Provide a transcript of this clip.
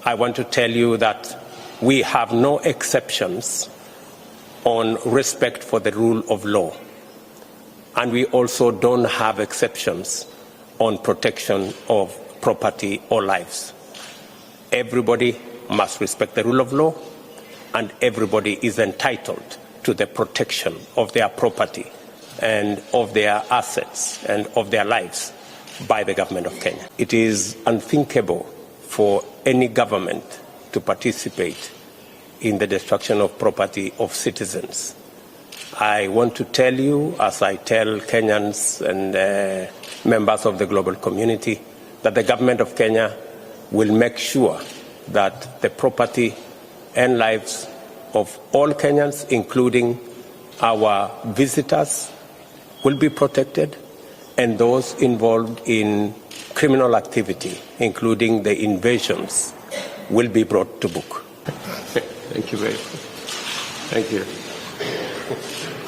I want to tell you that we have no exceptions on respect for the rule of law. And we also don't have exceptions on protection of property or lives. Everybody must respect the rule of law, and everybody is entitled to the protection of their property and of their assets and of their lives by the government of Kenya. It is unthinkable for any government to participate in the destruction of property of citizens. I want to tell you, as I tell Kenyans and members of the global community, that the government of Kenya will make sure that the property and lives of all Kenyans, including our visitors, will be protected, and those involved in criminal activity, including the invasions, will be brought to book. Thank you very much. Thank you.